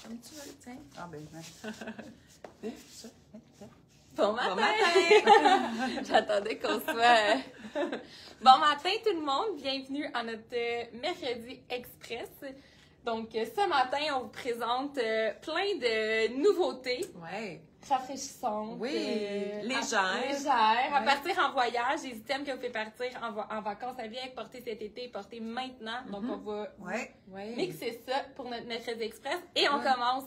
Comme tu veux, tiens. Ah, ben, ça. Bon matin! Bon matin! J'attendais qu'on soit... Bon matin tout le monde, bienvenue à notre Mercredi Express. Donc ce matin, on vous présente plein de nouveautés. Ouais. Rafraîchissantes. Oui, légères. Légères. À Ouais. partir en voyage, des items que vous pouvez partir en vacances avec, porter cet été, porter maintenant. Donc on va mixer ça pour notre Mercredi Express. Et on commence.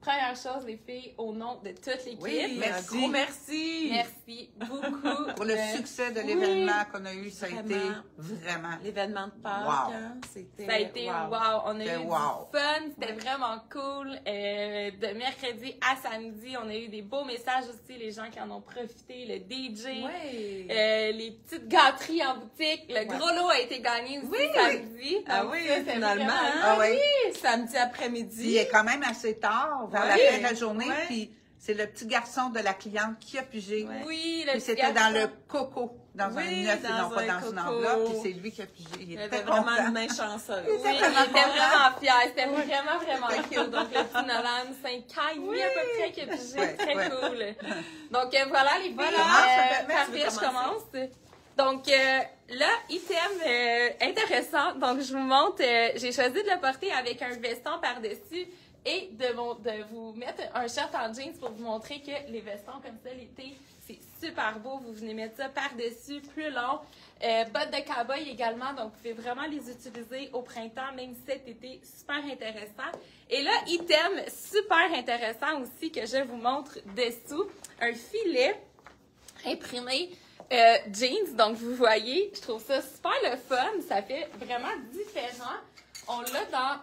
Première chose, les filles, au nom de toute l'équipe. Oui, Merci. un gros merci. Merci beaucoup. Pour le succès de l'événement qu'on a eu, ça a été Vraiment. vraiment. L'événement de Pâques, Wow. hein, c'était... Ça a été wow. On a eu du wow. fun, c'était vraiment cool. De mercredi à samedi, on a eu des beaux messages aussi, les gens qui en ont profité, le DJ, Oui. les petites gâteries en boutique. Le gros lot a été gagné aussi samedi. Ah Donc oui, ça, c'est finalement. vraiment Hein? Ah oui. Samedi Puis, il après-midi. est quand même assez tard, vers la Ouais. fin de la journée, Ouais. puis c'est le petit garçon de la cliente qui a pigé. Ouais. Oui, le Puis petit c'était dans le garçon. coco, dans Oui, un œuf et dans non pas un dans une coco. enveloppe, puis c'est lui qui a pigé. Il Il était avait vraiment content. une main chanceuse. Oui, il était vraiment fier. C'était vraiment C'était cool. Donc, le petit Nolan, 5 ans et demi à peu près, qui a pigé. Ouais, Très ouais. cool. Donc, voilà, les filles. Voilà. Parfait, Tu veux je commence. Donc, là, item intéressant. Donc, je vous montre. J'ai choisi de le porter avec un veston par-dessus et de vous mettre un shirt en jeans pour vous montrer que les vestons comme ça, l'été, c'est super beau. Vous venez mettre ça par-dessus, plus long. Bottes de cow-boy également, donc vous pouvez vraiment les utiliser au printemps, même cet été, super intéressant. Et là, item super intéressant aussi que je vous montre dessous, un filet imprimé jeans. Donc vous voyez, je trouve ça super le fun, ça fait vraiment différent. On l'a dans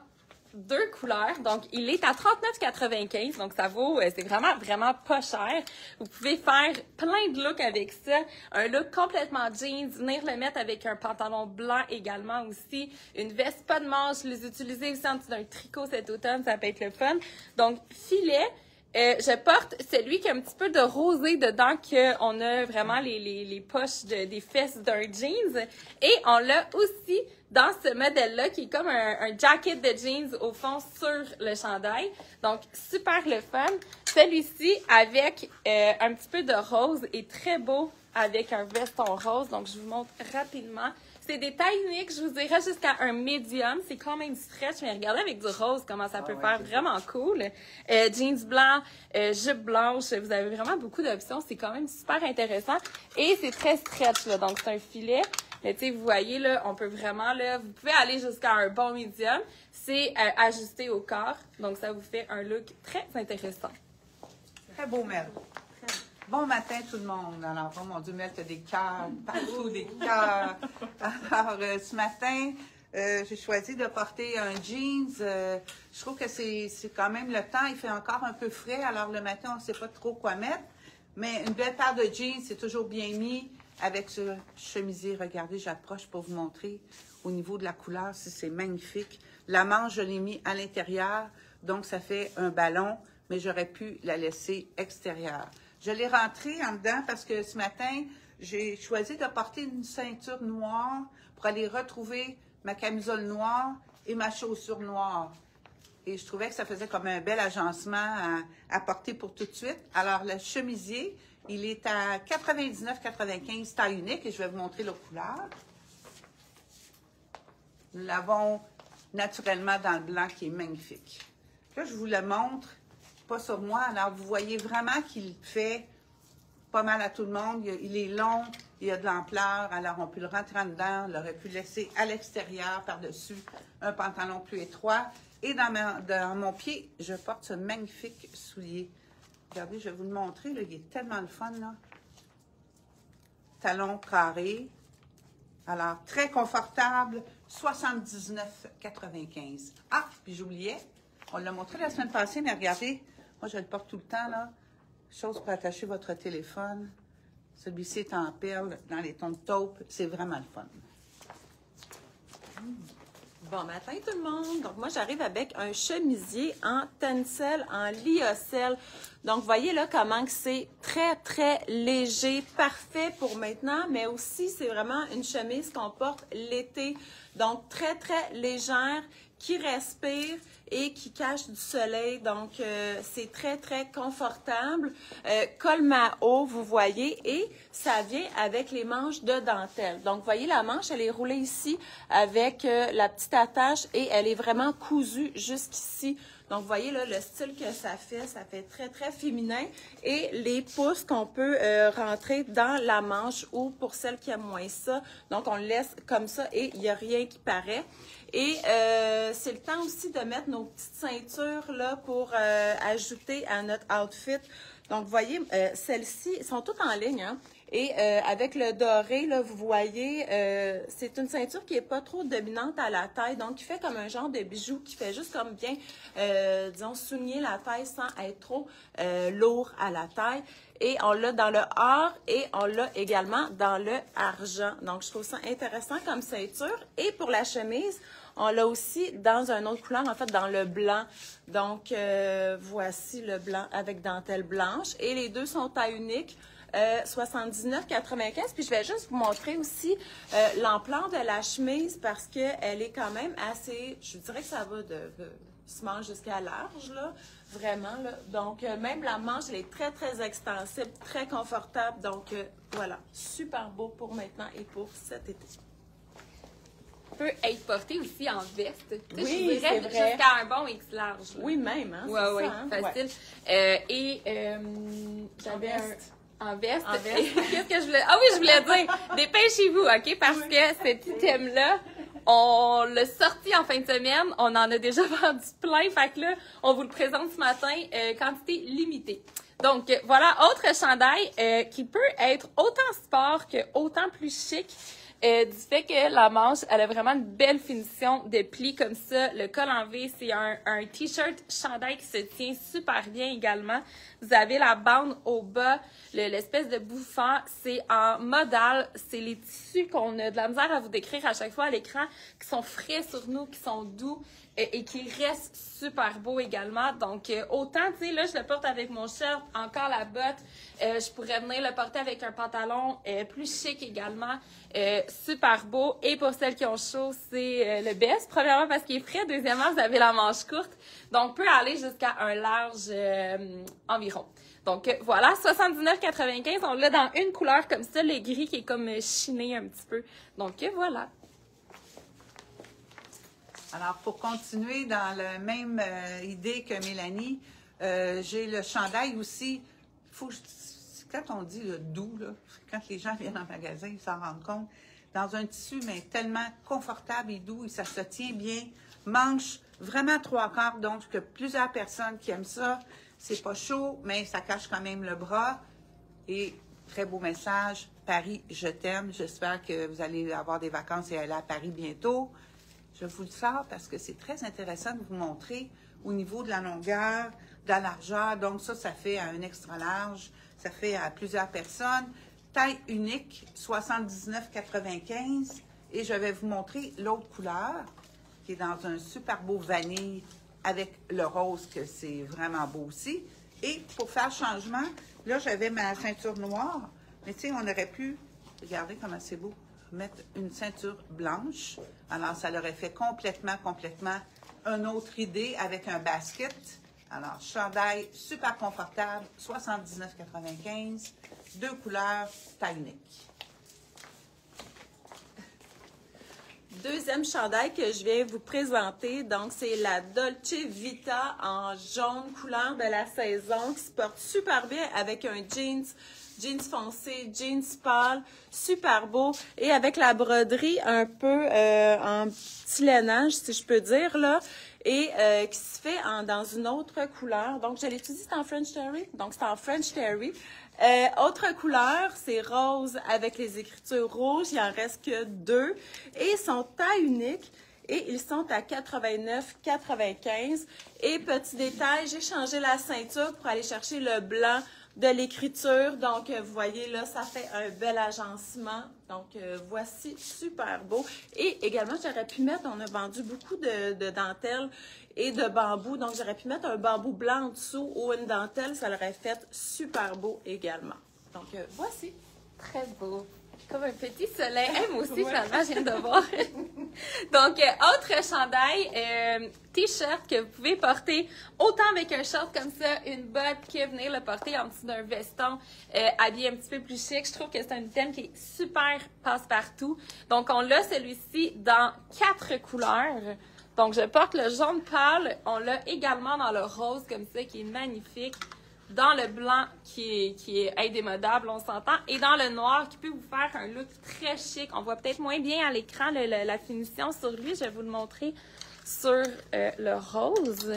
2 couleurs, donc il est à 39,95, donc ça vaut, c'est vraiment pas cher. Vous pouvez faire plein de looks avec ça, un look complètement jeans, venir le mettre avec un pantalon blanc également aussi, une veste pas de manches, les utiliser aussi en dessous d'un tricot cet automne, ça peut être le fun. Donc filet. Je porte celui qui a un petit peu de rosé dedans, qu'on a vraiment les poches des fesses d'un jeans. Et on l'a aussi dans ce modèle-là, qui est comme un jacket de jeans au fond sur le chandail. Donc, super le fun. Celui-ci, avec un petit peu de rose, est très beau avec un veston rose. Donc, je vous montre rapidement. C'est des tailles uniques, je vous dirais jusqu'à un medium. C'est quand même stretch, mais regardez avec du rose comment ça peut faire vraiment cool. Jeans blanc, jupe blanche, vous avez vraiment beaucoup d'options. C'est quand même super intéressant. Et c'est très stretch, là, donc c'est un filet. Mais tu sais, vous voyez, là, on peut vraiment, là, vous pouvez aller jusqu'à un bon medium. C'est ajusté au corps, donc ça vous fait un look très intéressant. Très beau, Mel. Bon matin, tout le monde. Alors, oh mon Dieu, Mel, tu as des cœurs, partout des cœurs. Alors, ce matin, j'ai choisi de porter un jeans. Je trouve que c'est quand même le temps. Il fait encore un peu frais. Alors, le matin, on ne sait pas trop quoi mettre. Mais une belle paire de jeans, c'est toujours bien mis avec ce chemisier. Regardez, j'approche pour vous montrer au niveau de la couleur, si c'est magnifique. La manche, je l'ai mis à l'intérieur. Donc, ça fait un ballon, mais j'aurais pu la laisser extérieure. Je l'ai rentrée en dedans parce que ce matin, j'ai choisi de porter une ceinture noire pour aller retrouver ma camisole noire et ma chaussure noire. Et je trouvais que ça faisait comme un bel agencement à porter pour tout de suite. Alors, le chemisier, il est à 99,95 taille unique et je vais vous montrer la couleur. Nous l'avons naturellement dans le blanc qui est magnifique. Là, je vous le montre. Pas sur moi. Alors, vous voyez vraiment qu'il fait pas mal à tout le monde. Il est long, il y a de l'ampleur. Alors, on peut le rentrer en dedans. On l'aurait pu laisser à l'extérieur, par-dessus un pantalon plus étroit. Et dans mon pied, je porte ce magnifique soulier. Regardez, je vais vous le montrer. Là, il est tellement le fun, là. Talon carré. Alors, très confortable. 79,95. Ah, puis j'oubliais. On l'a montré la semaine passée, mais regardez. Moi, je le porte tout le temps, là. Chose pour attacher votre téléphone. Celui-ci est en perles dans les tons de taupe. C'est vraiment le fun. Bon matin tout le monde. Donc moi j'arrive avec un chemisier en tencel, en lyocell. Donc vous voyez là comment que c'est très léger, parfait pour maintenant, mais aussi c'est vraiment une chemise qu'on porte l'été. Donc très légère, qui respire et qui cache du soleil. Donc, c'est très, très confortable. Col Mao, vous voyez, et ça vient avec les manches de dentelle. Donc, vous voyez, la manche, elle est roulée ici avec la petite attache et elle est vraiment cousue jusqu'ici. Donc, vous voyez là, le style que ça fait très, très féminin. Et les pouces qu'on peut rentrer dans la manche ou pour celles qui aiment moins ça. Donc, on le laisse comme ça et il n'y a rien qui paraît. Et c'est le temps aussi de mettre nos petites ceintures là pour ajouter à notre outfit. Donc, vous voyez, celles-ci sont toutes en ligne, hein? Et avec le doré, là, vous voyez, c'est une ceinture qui est pas trop dominante à la taille, donc qui fait comme un genre de bijou, qui fait juste comme bien, disons, souligner la taille sans être trop lourd à la taille. Et on l'a dans le or et on l'a également dans le argent. Donc, je trouve ça intéressant comme ceinture. Et pour la chemise, on l'a aussi dans une autre couleur, en fait, dans le blanc. Donc, voici le blanc avec dentelle blanche. Et les deux sont taille unique. 79,95. Puis je vais juste vous montrer aussi l'ampleur de la chemise parce qu'elle est quand même assez, je dirais que ça va de small jusqu'à large, là, vraiment. Là. Donc, même la manche, elle est très, très extensible, très confortable. Donc, voilà, super beau pour maintenant et pour cet été. Peut être porté aussi en veste. Oui, je dirais jusqu'à un bon X large. Là. Oui, même. Hein, oui, ça, hein? facile. Ouais. J'avais en veste. En veste. Qu'est-ce que je voulais... Ah oui, je voulais dire, dépêchez-vous, OK? Parce que cet item-là, on l'a sorti en fin de semaine. On en a déjà vendu plein. Fait que là, on vous le présente ce matin, quantité limitée. Donc, voilà, autre chandail qui peut être autant sport que autant plus chic. Du fait que la manche, elle a vraiment une belle finition de plis comme ça. Le col en V, c'est un t-shirt chandail qui se tient super bien également. Vous avez la bande au bas, l'espèce de bouffant. C'est en modal. C'est les tissus qu'on a de la misère à vous décrire à chaque fois à l'écran, qui sont frais sur nous, qui sont doux et qui restent super beaux également. Donc, autant, tu sais, là, je le porte avec mon shirt, encore la botte. Je pourrais venir le porter avec un pantalon plus chic également. Super beau. Et pour celles qui ont chaud, c'est le best. Premièrement, parce qu'il est frais. Deuxièmement, vous avez la manche courte. Donc, peut aller jusqu'à un large environ. Donc, voilà, 79,95. On l'a dans une couleur comme ça, le gris qui est comme chiné un petit peu. Donc, voilà. Alors, pour continuer dans la même idée que Mélanie, j'ai le chandail aussi. Quand on dit le doux, là, quand les gens viennent en magasin, ils s'en rendent compte. Dans un tissu, mais tellement confortable et doux, et ça se tient bien. Manche vraiment 3/4, donc que plusieurs personnes qui aiment ça. C'est pas chaud, mais ça cache quand même le bras. Et très beau message. Paris, je t'aime. J'espère que vous allez avoir des vacances et aller à Paris bientôt. Je vous le sors parce que c'est très intéressant de vous montrer au niveau de la longueur, de la largeur. Donc ça fait un extra large. Ça fait à plusieurs personnes. Taille unique, 79,95. Et je vais vous montrer l'autre couleur, qui est dans un super beau vanille avec le rose, que c'est vraiment beau aussi. Et pour faire changement, là, j'avais ma ceinture noire. Mais tu sais, on aurait pu, regardez comment c'est beau, mettre une ceinture blanche. Alors, ça leur aurait fait complètement une autre idée avec un basket. Alors, chandail super confortable, 79,95, 2 couleurs, taille unique. Deuxième chandail que je viens vous présenter, donc c'est la Dolce Vita en jaune, couleur de la saison, qui se porte super bien avec un jeans foncé, jeans pâle, super beau, et avec la broderie un peu en petit lainage, si je peux dire, là, et qui se fait dans une autre couleur. Donc, je l'utilise, c'est en French Terry. Donc, c'est en French Terry. Autre couleur, c'est rose avec les écritures rouges. Il en reste que 2. Et ils sont taille unique. Et ils sont à 89,95. Et petit détail, j'ai changé la ceinture pour aller chercher le blanc de l'écriture. Donc, vous voyez là, ça fait un bel agencement. Donc, voici, super beau. Et également, j'aurais pu mettre, on a vendu beaucoup de dentelles et de bambou. Donc, j'aurais pu mettre un bambou blanc en dessous ou une dentelle. Ça l'aurait fait super beau également. Donc, voici. Très beau. comme un petit soleil. Hey, moi aussi, finalement, je viens de voir. Donc, autre chandail, t-shirt que vous pouvez porter autant avec un short comme ça, une botte, que venir le porter en dessous d'un veston, habillé un petit peu plus chic. Je trouve que c'est un item qui est super passe-partout. Donc, on l'a celui-ci dans 4 couleurs. Donc, je porte le jaune pâle. On l'a également dans le rose comme ça, qui est magnifique. Dans le blanc, qui est indémodable, on s'entend. Et dans le noir, qui peut vous faire un look très chic. On voit peut-être moins bien à l'écran la finition sur lui. Je vais vous le montrer sur le rose.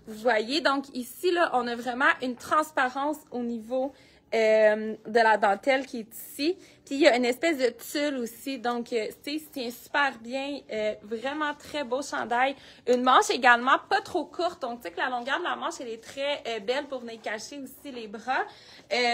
Vous voyez, donc ici, là, on a vraiment une transparence au niveau de la dentelle qui est ici. Puis il y a une espèce de tulle aussi, donc Steve tient super bien, vraiment très beau chandail. Une manche également pas trop courte, donc tu sais que la longueur de la manche elle est très belle pour venir cacher aussi les bras.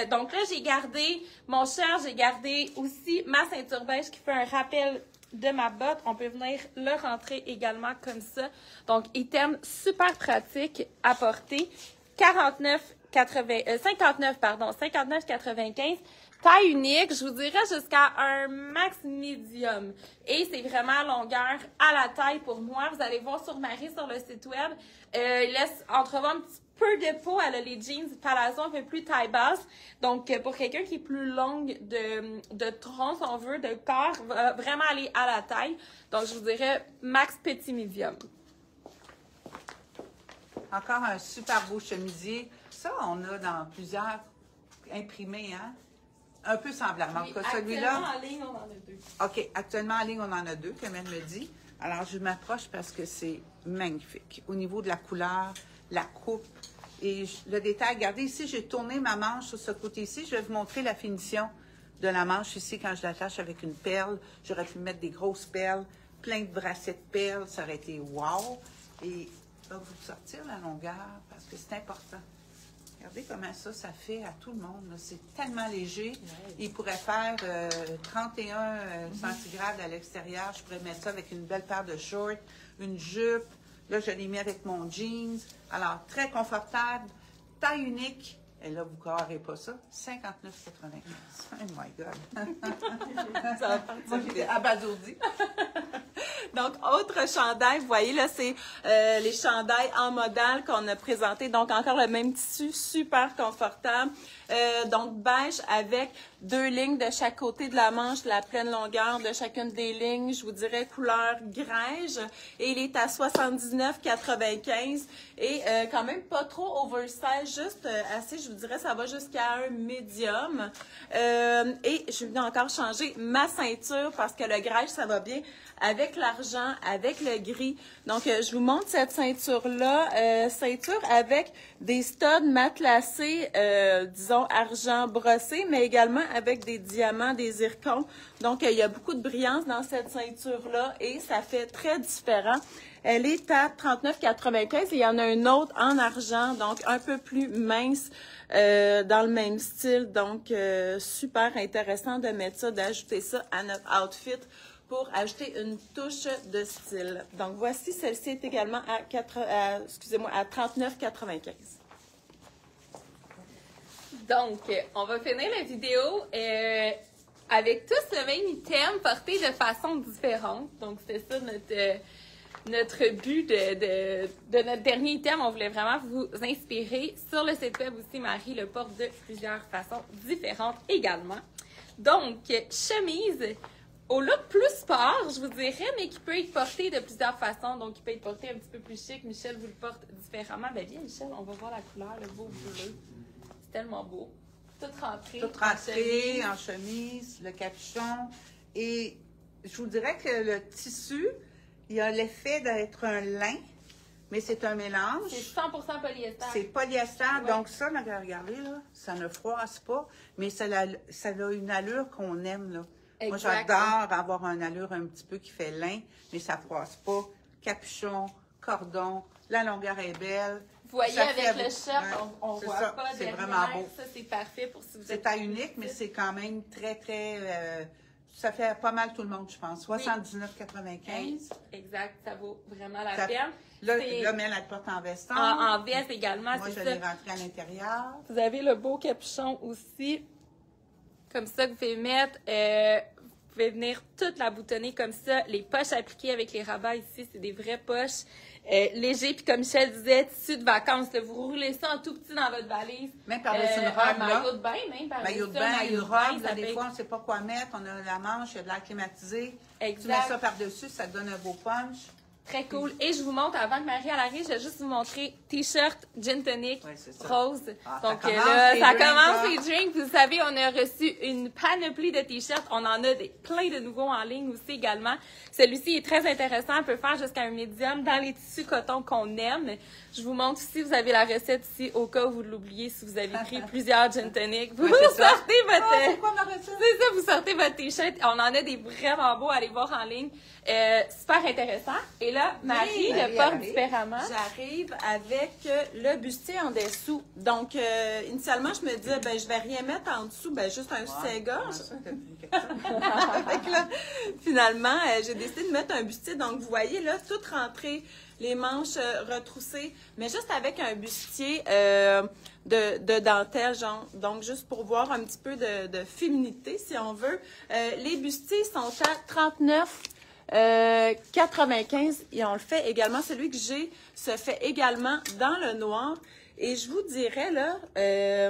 Donc là j'ai gardé mon short, j'ai gardé aussi ma ceinture beige qui fait un rappel de ma botte. On peut venir le rentrer également comme ça. Donc item super pratique à porter. 59,95. Taille unique, je vous dirais jusqu'à un max medium. Et c'est vraiment longueur à la taille pour moi. Vous allez voir sur Marie sur le site web. Il laisse entrevoir un petit peu de peau. Elle a les jeans palazzo un peu plus taille basse. Donc, pour quelqu'un qui est plus longue de tronc, si on veut, de corps, va vraiment aller à la taille. Donc, je vous dirais max petit medium. Encore un super beau chemisier. Ça, on a dans plusieurs imprimés, hein? Un peu semblable. Oui, celui-là. Actuellement, en ligne, on en a 2. OK. Actuellement, en ligne, on en a 2, comme elle me dit. Alors, je m'approche parce que c'est magnifique. Au niveau de la couleur, la coupe et le détail. Regardez, ici, j'ai tourné ma manche sur ce côté-ci. Je vais vous montrer la finition de la manche ici quand je l'attache avec une perle. J'aurais pu mettre des grosses perles, plein de bracelets de perles. Ça aurait été wow. Et je vais vous sortir la longueur parce que c'est important. Regardez comment ça fait à tout le monde. C'est tellement léger. Ouais. Il pourrait faire 31 centigrades à l'extérieur. Je pourrais mettre ça avec une belle paire de shorts, une jupe. Là, je l'ai mis avec mon jeans. Alors, très confortable, taille unique. Et là, vous ne carrez pas ça. 59,95. Oh my God! Ça va partir. Moi, j'étais abasourdie. Donc, autre chandail, vous voyez, là, c'est les chandails en modal qu'on a présentés. Donc, encore le même tissu, super confortable. Donc, beige avec 2 lignes de chaque côté de la manche, la pleine longueur de chacune des lignes. Je vous dirais couleur grège. Et il est à 79,95. Et quand même pas trop oversize, juste assez, je vous dirais, ça va jusqu'à un medium. Et je vais encore changer ma ceinture parce que le grège, ça va bien avec l'argent, avec le gris. Donc, je vous montre cette ceinture-là. Ceinture avec des studs matelassés, disons, argent brossé, mais également avec des diamants, des zircons. Donc, il y a beaucoup de brillance dans cette ceinture-là et ça fait très différent. Elle est à 39,95 et il y en a une autre en argent, donc un peu plus mince dans le même style. Donc, super intéressant de mettre ça, d'ajouter ça à notre outfit pour ajouter une touche de style. Donc, voici, celle-ci est également à 39,95. Donc, on va finir la vidéo avec tous le même item porté de façon différente. Donc, c'était ça notre but de notre dernier item. On voulait vraiment vous inspirer. Sur le site web aussi, Marie le porte de plusieurs façons différentes également. Donc, chemise au look plus sport, je vous dirais, mais qui peut être porté de plusieurs façons. Donc, il peut être porté un petit peu plus chic. Michel vous le porte différemment. Ben bien, Michel, on va voir la couleur, le beau bleu. C'est tellement beau. Tout rentré. Tout rentré en chemise, le capuchon. Et je vous dirais que le tissu, il a l'effet d'être un lin, mais c'est un mélange. C'est 100% polyester. C'est polyester. Ouais. Donc ça, là, regardez, là, ça ne froisse pas, mais ça a une allure qu'on aime, là. Moi, j'adore avoir une allure un petit peu qui fait lin, mais ça ne froisse pas. Capuchon, cordon, la longueur est belle. Vous voyez, avec le shirt, on ne voit ça, pas derrière. C'est vraiment beau. Ça, c'est parfait pour si vous êtes... C'est taille unique, mais c'est quand même très, très... ça fait pas mal tout le monde, je pense. 79,95. Exact, ça vaut vraiment la peine. Là, mais elle porte en veston. En veste également, moi, je l'ai rentré à l'intérieur. Vous avez le beau capuchon aussi. Comme ça, vous pouvez mettre pouvez venir toute la boutonner comme ça. Les poches appliquées avec les rabats ici, c'est des vraies poches. Léger, puis comme Michel disait, tissu de vacances, là, vous roulez ça en tout petit dans votre valise. Même par-dessus une robe, un là. maillot de bain, même par-dessus Maillot de un bain, maillot une de bain, robe, ça là, des peut fois, on ne sait pas quoi mettre. On a la manche, il y a de l'air climatisé. Tu Exact. mets ça par-dessus, ça te donne un beau punch. Très cool. Et je vous montre, avant que Marie arrive, je vais juste vous montrer T-shirt, gin tonic, Ouais, c'est ça. rose. Ah, Donc ça commence là, les ça drinks, commence là. les drinks. Vous savez, on a reçu une panoplie de T-shirts. On en a plein de nouveaux en ligne aussi également. Celui-ci est très intéressant. On peut faire jusqu'à un médium dans les tissus coton qu'on aime. Je vous montre ici, vous avez la recette ici, au cas où vous l'oubliez, si vous avez pris plusieurs gin tonic. Vous Ouais, c'est ça. sortez votre... Ah, pourquoi on aurait ça? C'est ça, vous sortez votre T-shirt. On en a des vraiment beaux à aller voir en ligne. Super intéressant. Et là, Marie Marie le porte arrive. différemment. J'arrive avec le bustier en dessous. Donc, initialement, je me disais, ben, je vais rien mettre en dessous, ben, juste un soutien-gorge. Ça, t'as une question. Fait que là, finalement, j'ai décidé de mettre un bustier. Donc, vous voyez, là, tout rentré, les manches retroussées, mais juste avec un bustier de dentelle, genre. Donc, juste pour voir un petit peu de féminité, si on veut. Les bustiers sont à 39 95 et on le fait également. Celui que j'ai se fait également dans le noir. Et je vous dirais, là,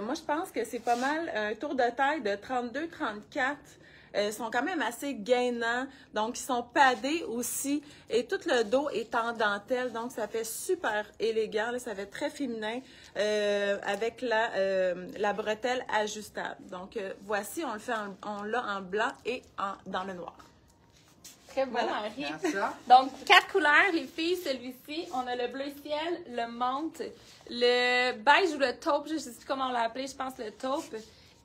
moi, je pense que c'est pas mal un tour de taille de 32-34. Ils sont quand même assez gainants. Donc, ils sont padés aussi. Et tout le dos est en dentelle. Donc, ça fait super élégant. Là, ça fait très féminin avec la bretelle ajustable. Donc, voici, on l'a en blanc et dans le noir. Très beau, Voilà. Marie. Regarde ça. Donc, 4 couleurs, les filles, celui-ci. On a le bleu ciel, le menthe, le beige ou le taupe, je sais plus comment on l'a appelé, je pense le taupe.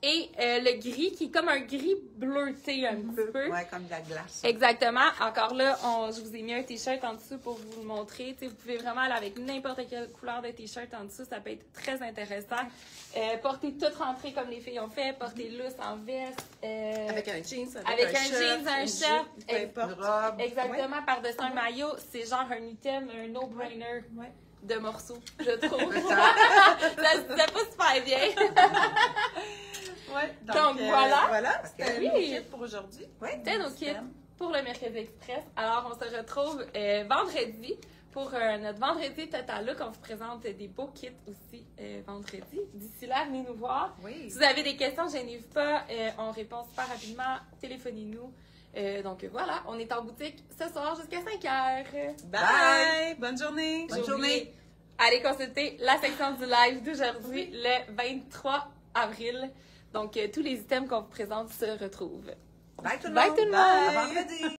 Et le gris, qui est comme un gris bleuté un petit peu. Ouais, comme de la glace. Exactement. Encore là, je vous ai mis un t-shirt en dessous pour vous le montrer. T'sais, vous pouvez vraiment aller avec n'importe quelle couleur de t-shirt en dessous. Ça peut être très intéressant. Portez tout rentré comme les filles ont fait. Portez lousse en veste. Avec un jeans, avec un jeans, un une shirt. jupe, peu importe. Une robe. Exactement, par-dessus un maillot. C'est genre un item, un no-brainer Ouais. de morceaux, je trouve. Ça. Ça se disait pas super bien. Ouais, Donc, voilà. Voilà, c'était Oui. mon kit pour aujourd'hui. Oui. C'était nos kits pour le Mercredi Express. Alors, on se retrouve vendredi pour notre vendredi Total Look. On vous présente des beaux kits aussi vendredi. D'ici là, venez nous voir. Oui. Si vous avez des questions, gênez-vous pas. On répond super rapidement. Téléphonez-nous. Donc voilà, on est en boutique ce soir jusqu'à 5h. Bye! Bonne journée! Bonne journée. Allez consulter la section du live d'aujourd'hui, le 23 avril. Donc, tous les items qu'on vous présente se retrouvent. Bye tout le Bye monde. tout le monde. À vendredi.